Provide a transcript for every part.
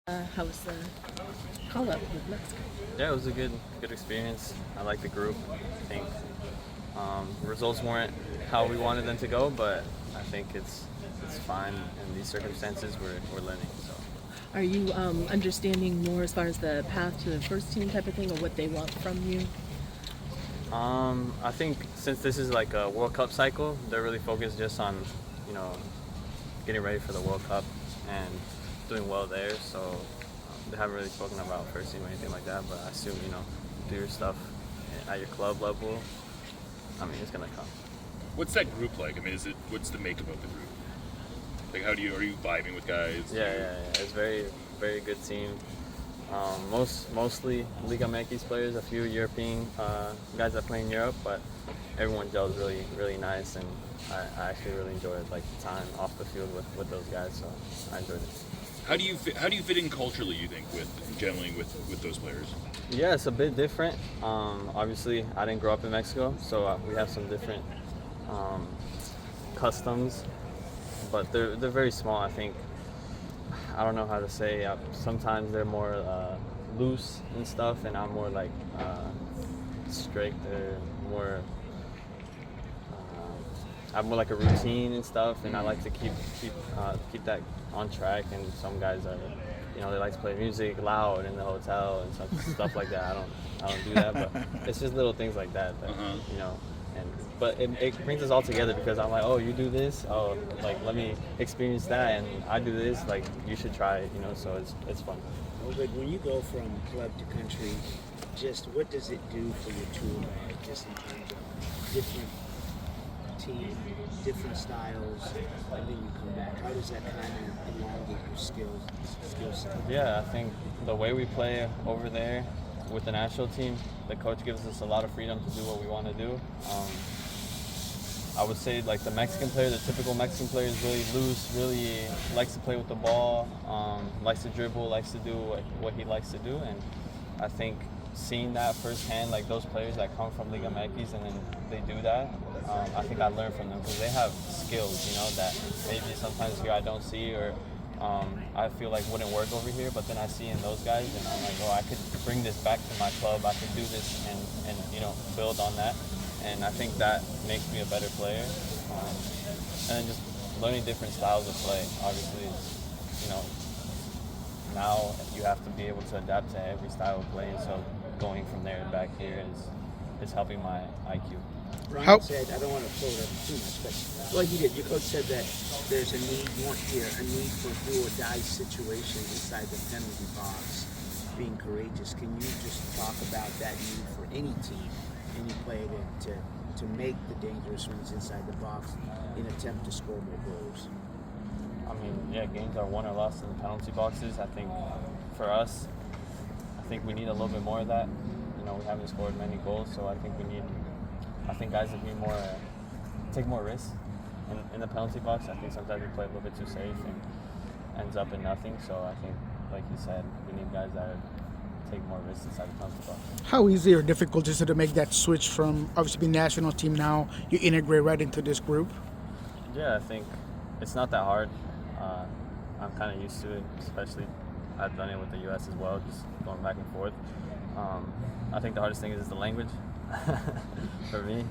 How was the call-up with Mexico? Yeah, it was a good experience. I like the group. I think results weren't how we wanted them to go, but I think it's fine in these circumstances. We're learning. So Are you understanding more as far as the path to the first team type of thing, or what they want from you? I think since this is like a World Cup cycle, they're really focused just on you know getting ready for the World Cup and doing well there. So they haven't really spoken about first team or anything like that. But I assume do your stuff at your club level. I mean, it's gonna come. What's that group like? I mean, what's the makeup of the group? Like, are you vibing with guys? Yeah. It's very good team. Mostly Liga MX players, a few European guys that play in Europe, but everyone gels really nice, and I actually really enjoyed like the time off the field with those guys, so I enjoyed it. How do you fit in culturally? You think with gelling with those players? Yeah, it's a bit different. Obviously, I didn't grow up in Mexico, so we have some different customs, but they're very small. I think I don't know how to say. Sometimes they're more loose and stuff, and I'm more like strict or more. I have more like a routine and stuff, and I like to keep that on track. And some guys are, they like to play music loud in the hotel and stuff like that. I don't do that, but it's just little things like that but it brings us all together because I'm like, oh, you do this, oh, like let me experience that, and I do this, like you should try it, so it's fun. Obed, when you go from club to country, just what does it do for your tool bag, just in terms of different team, different styles, and then you come back? How does that kind of elongate your skill set? Yeah, I think the way we play over there with the national team, the coach gives us a lot of freedom to do what we want to do. I would say like the typical Mexican player is really loose, really likes to play with the ball, likes to dribble, likes to do what he likes to do. And I think seeing that firsthand, like those players that come from Liga MX and then they do that, I think I learned from them because they have skills, that maybe sometimes here I don't see or I feel like wouldn't work over here, but then I see in those guys and I'm like, oh, I could bring this back to my club, I could do this and build on that. And I think that makes me a better player. And then just learning different styles of play. Obviously, now you have to be able to adapt to every style of play. And so going from there back here is helping my IQ. Brian said, I don't want to quote him too much, but well, you did. Your coach said that there's a need for do or die situation inside the penalty box. Being courageous. Can you just talk about that need for any team, any player to make the dangerous runs inside the box in attempt to score more goals? I mean, yeah, games are won or lost in the penalty boxes. I think for us, we need a little bit more of that. We haven't scored many goals, so I think guys that take more risks in the penalty box. I think sometimes we play a little bit too safe and ends up in nothing. So I think, like you said, we need guys that take more risks inside the penalty box. How easy or difficult is it to make that switch from obviously being national team now, you integrate right into this group? Yeah, I think it's not that hard. I'm kind of used to it, especially I've done it with the U.S. as well, just going back and forth. I think the hardest thing is the language for me.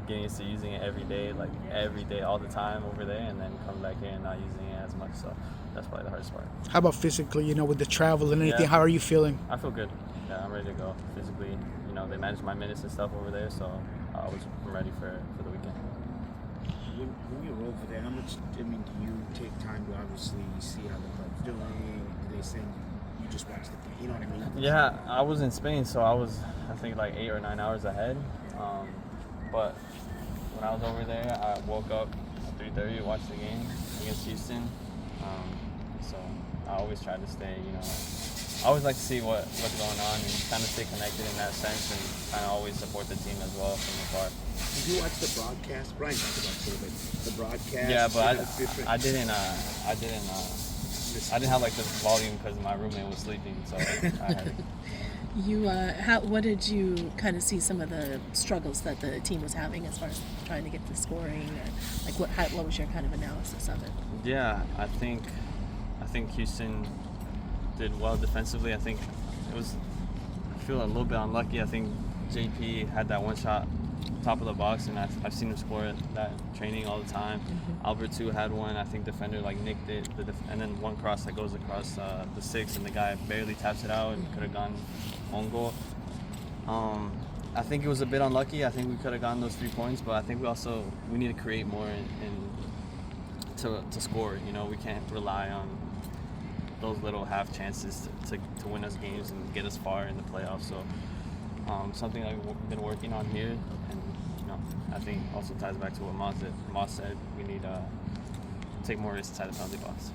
Getting used to using it every day, all the time over there, and then coming back here and not using it as much. So that's probably the hardest part. How about physically, with the travel and anything? Yeah. How are you feeling? I feel good. Yeah, I'm ready to go physically. They manage my minutes and stuff over there, so I'm ready for the weekend. When you're over there, how much, do you take time to obviously see how the club's doing? Do they send you just watch the game? You know what I mean? Yeah, I was in Spain, so I was, like 8 or 9 hours ahead. But when I was over there, I woke up at 3:30 to watch the game against Houston. So I always try to stay, I always like to see what's going on and kind of stay connected in that sense and kind of always support the team as well from afar. Did you watch the broadcast? Brian talked about it a little bit. The broadcast. Yeah, but I didn't have like the volume because my roommate was sleeping, so I had it. What did you kind of see some of the struggles that the team was having as far as trying to get the scoring? Or like what was your kind of analysis of it? Yeah, I think Houston did well defensively. I think I feel a little bit unlucky. I think JP had that one shot top of the box, and I've seen him score that in training all the time. Albert too had one. I think defender nicked it, and then one cross that goes across the 6, and the guy barely taps it out and could have gone on goal. I think it was a bit unlucky. I think we could have gotten those 3 points, but I think we need to create more to score. You know, we can't rely on those little half chances to win us games and get us far in the playoffs. So something I've been working on here, and you know, I think also ties back to what Moss said. We need to take more risks inside the penalty box.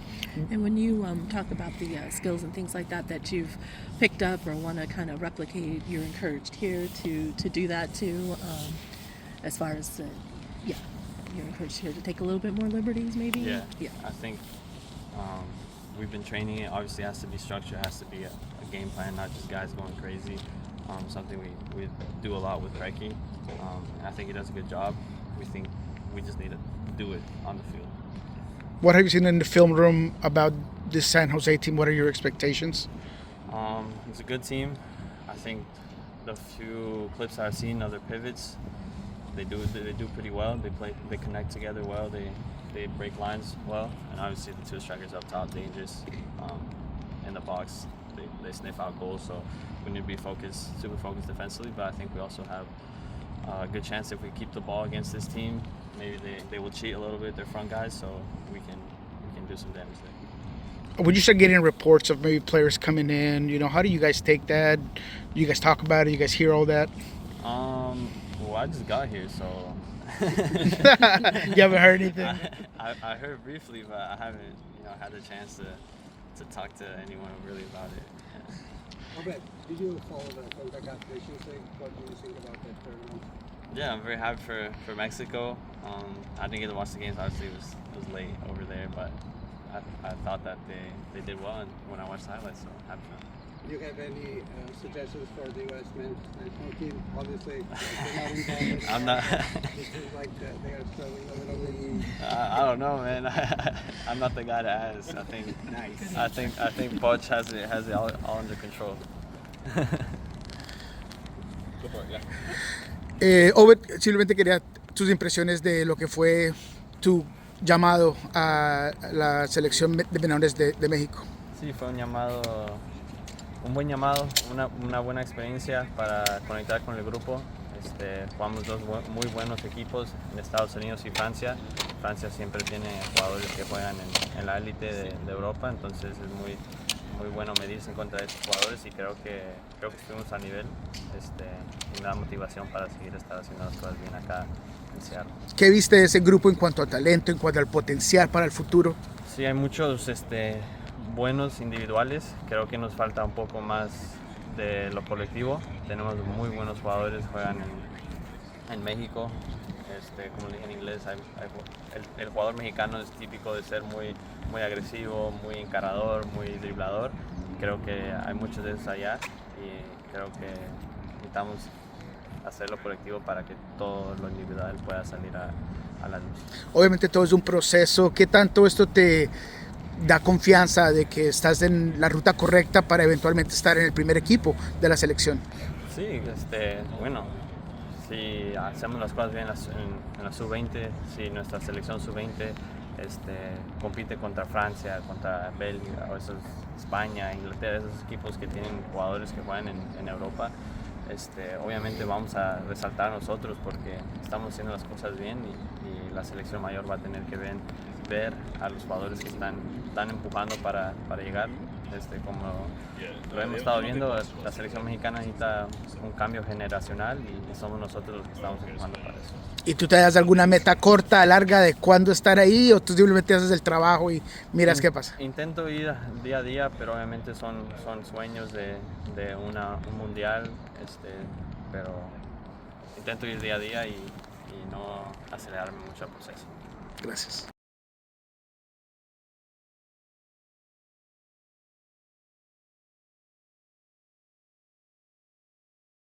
And when you talk about the skills and things like that you've picked up or want to kind of replicate, you're encouraged here to do that too. As far as you're encouraged here to take a little bit more liberties, maybe. Yeah. I think we've been training it. Obviously, it has to be structured. It has to be a game plan, not just guys going crazy. Something we do a lot with Reiki. I think he does a good job. We think we just need to do it on the field. What have you seen in the film room about this San Jose team? What are your expectations? It's a good team. I think the few clips I've seen of their pivots, they do pretty well. They connect together well. They break lines well, and obviously the 2 strikers up top, dangerous. In the box, they sniff out goals. So we need to be super focused defensively. But I think we also have a good chance if we keep the ball against this team. Maybe they will cheat a little bit, their front guys, so we can do some damage there. When you start getting reports of maybe players coming in, you know, how do you guys take that? Do you guys talk about it? You guys hear all that? Well, I just got here, so You haven't heard anything? I heard briefly, but I haven't, had the chance to talk to anyone really about it. Obed, did you follow the CONCACAF Nations League? What do you think about that tournament? Yeah, I'm very happy for Mexico. I didn't get to watch the games. Obviously, it was late over there, but I thought that they did well when I watched the highlights, so happy for them. Do you have any suggestions for the U.S. men's national team? Obviously, they're not involved. I'm not. It seems like they are struggling a little bit. I don't know, man. I'm not the guy to ask. I think. Nice. I think Poch has it all under control. Go for it, yeah. Obed, simplemente quería tus impresiones de lo que fue tu llamado a la selección de menores de México. Sí, fue un buen llamado, una buena experiencia para conectar con el grupo. Jugamos 2 muy buenos equipos en Estados Unidos y Francia. Francia siempre tiene jugadores que juegan en la élite de Europa, entonces es muy bueno medirse en contra de esos jugadores y creo que estuvimos a nivel y me da motivación para seguir haciendo las cosas bien acá en Seattle. ¿Qué viste de ese grupo en cuanto a talento, en cuanto al potencial para el futuro? Sí, hay muchos buenos individuales. Creo que nos falta un poco más de lo colectivo. Tenemos muy buenos jugadores, juegan en México. Como le dije en inglés, el jugador mexicano es típico de ser muy agresivo, muy encarador, muy driblador. Creo que hay muchos de esos allá y creo que necesitamos hacerlo colectivo para que todo lo individual pueda salir a la luz. Obviamente todo es un proceso. ¿Qué tanto esto te da confianza de que estás en la ruta correcta para eventualmente estar en el primer equipo de la selección? Sí, bueno, si hacemos las cosas bien en la sub-20, si nuestra selección sub-20 compite contra Francia, contra Bélgica, o España, Inglaterra, esos equipos que tienen jugadores que juegan en Europa, obviamente vamos a resaltar nosotros porque estamos haciendo las cosas bien y la selección mayor va a tener que ver a los jugadores que están empujando para llegar. Como lo hemos estado viendo, la selección mexicana necesita un cambio generacional y somos nosotros los que estamos empujando para eso. ¿Y tú te das alguna meta corta, larga de cuándo estar ahí o tú simplemente haces el trabajo y miras qué pasa? Intento ir día a día, pero obviamente son sueños de un mundial, pero intento ir día a día y no acelerarme mucho al proceso. Gracias.